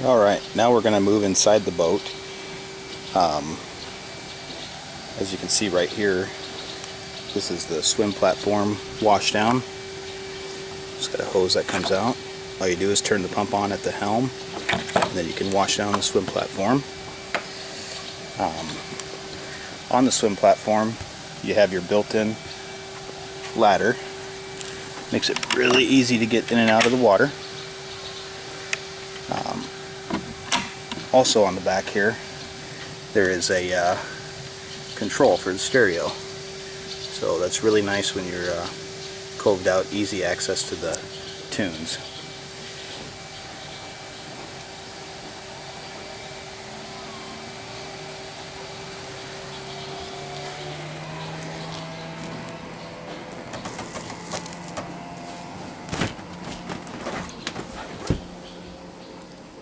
Alright, now we're going to move inside the boat. As you can see right here, this is the swim platform washdown. Just got a hose that comes out. All you do is turn the pump on at the helm, and then you can wash down the swim platform. On the swim platform, you have your built-in ladder. Makes it really easy to get in and out of the water. Also on the back here, there is a control for the stereo. So that's really nice when you're coved out, easy access to the tunes.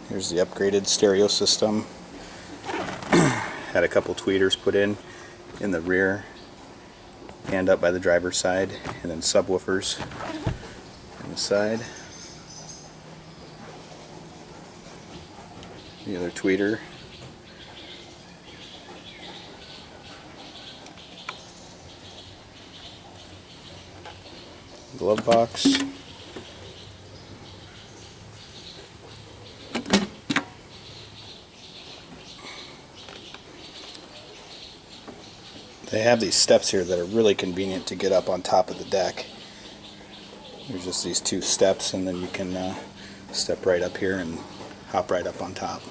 Here's the upgraded stereo system. Had a couple tweeters put in the rear and up by the driver's side, and then subwoofers on the side. The other tweeter. Glove box. They have these steps here that are really convenient to get up on top of the deck. There's just these two steps, and then you can step right up here and hop right up on top.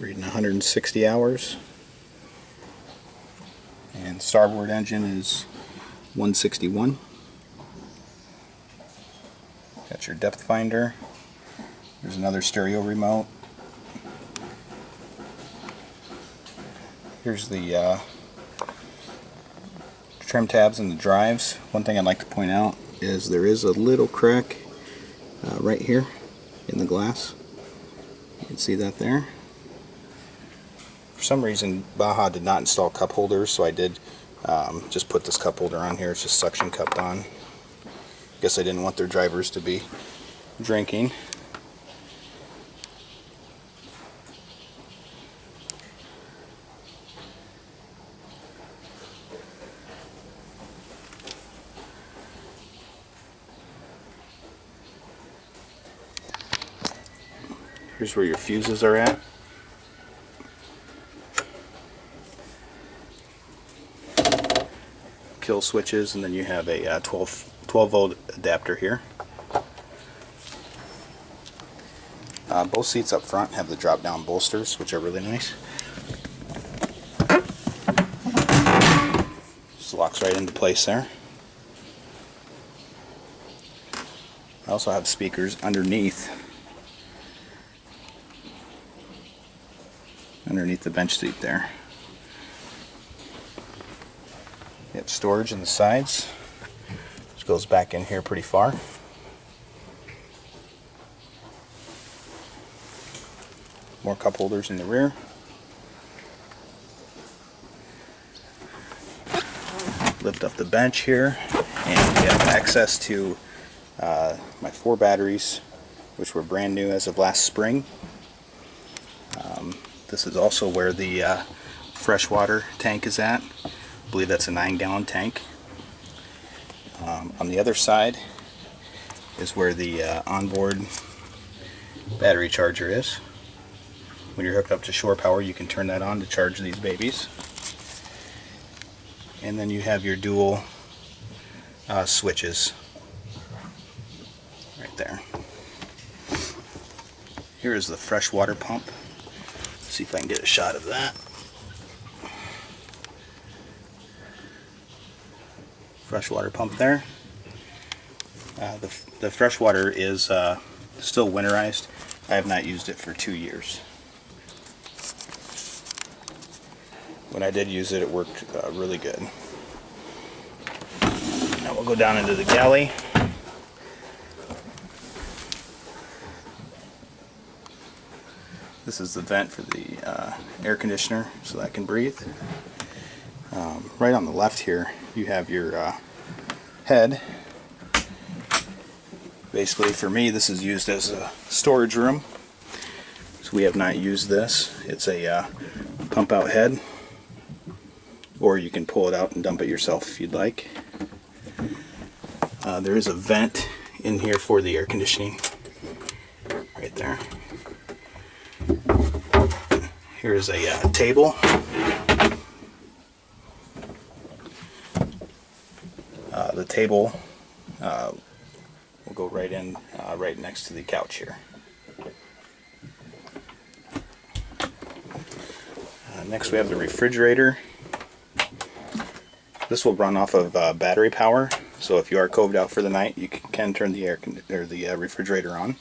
Reading 160 hours, and starboard engine is 161. Got your depth finder. There's another stereo remote. Here's the trim tabs and the drives. One thing I'd like to point out is there is a little crack right here in the glass. You can see that there. For some reason Baja did not install cup holders, so I did just put this cup holder on here. It's just suction cupped on. Guess I didn't want their drivers to be drinking. Here's where your fuses are at. Kill switches, and then you have a 12 volt adapter here. Both seats up front have the drop down bolsters, which are really nice. Just locks right into place there. I also have speakers underneath the bench seat there. You have storage in the sides, which goes back in here pretty far. More cup holders in the rear. Lift up the bench here, and we have access to my 4 batteries, which were brand new as of last spring. This is also where the freshwater tank is at. I believe that's a 9-gallon tank. On the other side is where the onboard battery charger is. When you're hooked up to shore power, you can turn that on to charge these babies. And then you have your dual switches right there. Here is the freshwater pump. Let's see if I can get a shot of that. Freshwater pump there. The freshwater is still winterized. I have not used it for 2 years. when I did use it, it worked really good. Now we'll go down into the galley. This is the vent for the air conditioner so that I can breathe. Right on the left here you have your head. Basically for me this is used as a storage room. So we have not used this. It's a pump out head, or you can pull it out and dump it yourself if you'd like. There is a vent in here for the air conditioning right there. Here's a table. The table will go right in, right next to the couch here. Next we have the refrigerator. This will run off of battery power, so if you are coved out for the night, you can turn the refrigerator on.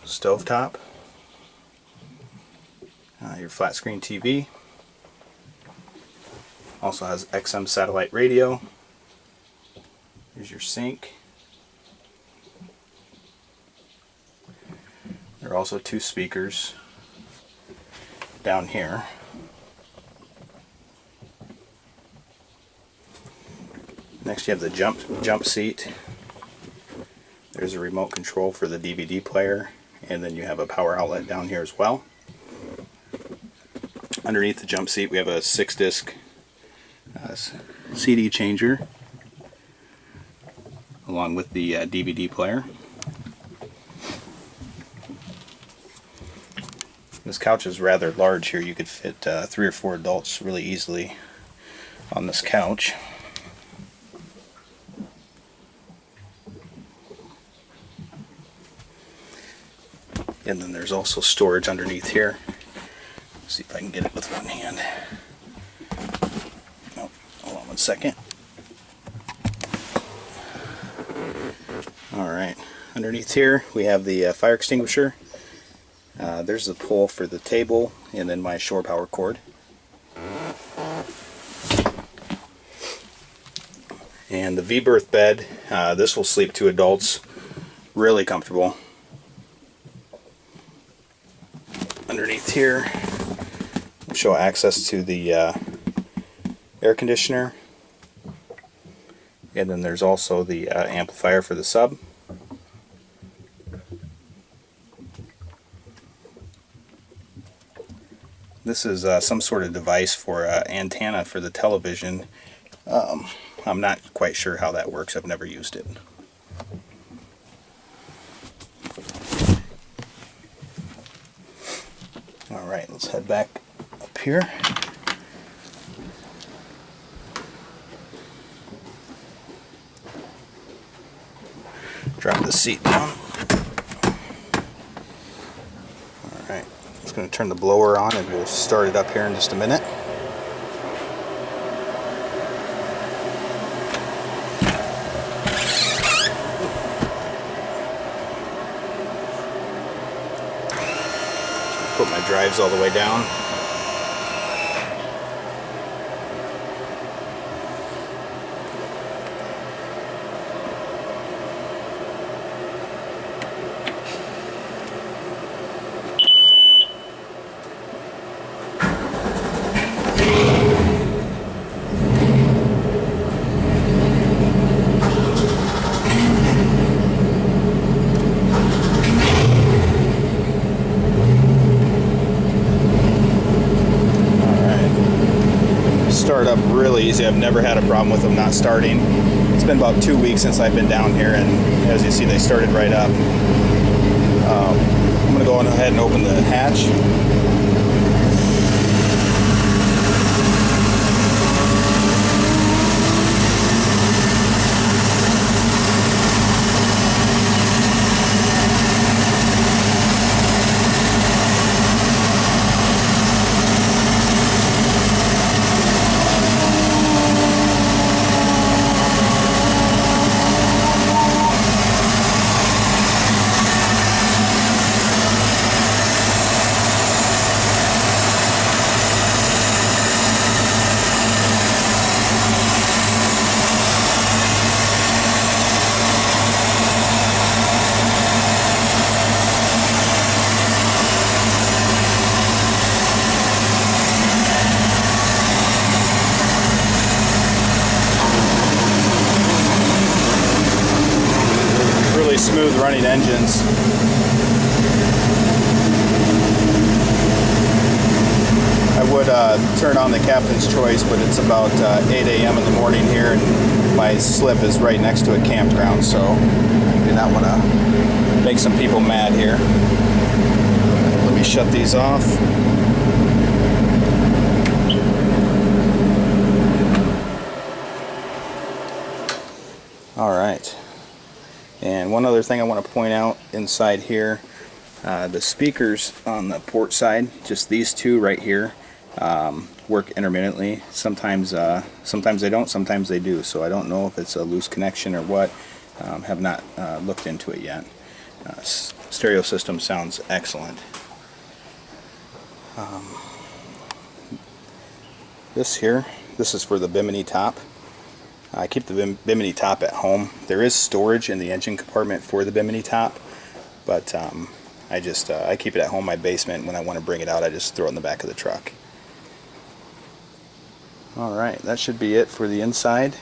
Stovetop. Your flat screen TV. Also has XM satellite radio. Here's your sink. There are also two speakers down here. Next you have the jump seat. There's a remote control for the DVD player, and then you have a power outlet down here as well. Underneath the jump seat we have a 6-disc CD changer along with the DVD player. This couch is rather large here. You could fit 3 or 4 adults really easily on this couch. And then there's also storage underneath here. Let's see if I can get it with one hand. Oh, hold on one second. Alright, underneath here we have the fire extinguisher. There's the pole for the table, and then my shore power cord. And the V-berth bed, this will sleep 2 adults, really comfortable. Underneath here we'll show access to the air conditioner, and then there's also the amplifier for the sub. This is some sort of device for antenna for the television. I'm not quite sure how that works. I've never used it. Alright, let's head back up here. Drop the seat down. Alright, I'm just going to turn the blower on and we'll start it up here in just a minute. Put my drives all the way down. Start up really easy. I've never had a problem with them not starting. It's been about 2 weeks since I've been down here, and as you see they started right up. I'm going to go on ahead and open the hatch. smooth running engines. I would turn on the captain's choice, but it's about 8 a.m. in the morning here, and my slip is right next to a campground, so I do not want to make some people mad here. Let me shut these off. Alright, and one other thing I want to point out inside here, the speakers on the port side, just these two right here, work intermittently. Sometimes they don't, sometimes they do, so I don't know if it's a loose connection or what. Have not looked into it yet. Stereo system sounds excellent. This is for the bimini top. I keep the bimini top at home. There is storage in the engine compartment for the bimini top, but I keep it at home in my basement. When I want to bring it out, I just throw it in the back of the truck. Alright, that should be it for the inside.